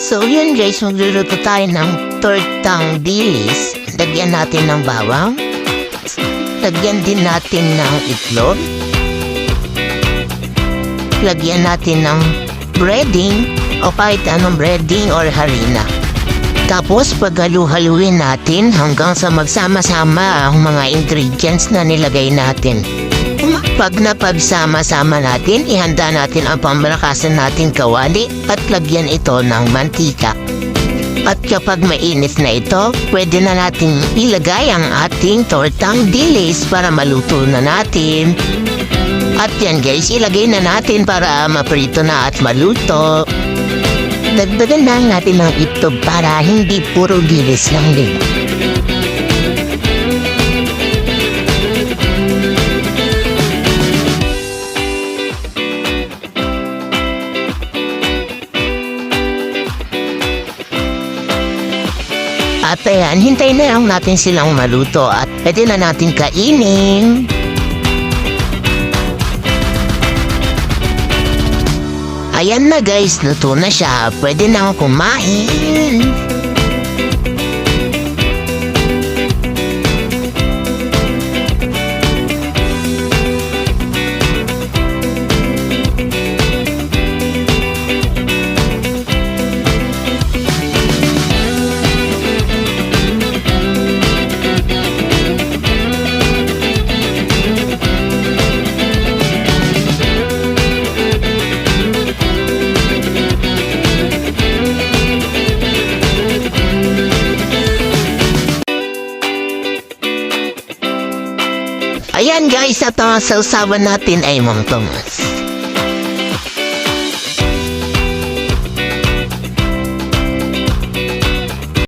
So yun guys, magluluto tayo ng tortang dilis. Lagyan natin ng bawang. Lagyan din natin ng itlog. Lagyan natin ng breading o kahit anong breading or harina. Tapos paghalu-haluin natin hanggang sa magsama-sama ang mga ingredients na nilagay natin. Pag napagsama-sama natin, ihanda natin ang pambalakasan natin kawali at lagyan ito ng mantika. At kapag mainit na ito, pwede na natin ilagay ang ating tortang dilis para maluto na natin. At yan guys, ilagay na natin para maprito na at maluto. Dagdagan lang natin ng itlog para hindi puro dilis lang din. At ayan, hintayin na lang natin silang maluto at pwede na natin kainin. Ayan na guys, luto na siya. Pwede na kumain. Ayan guys, at ang sausawan natin ay Mang Tomas.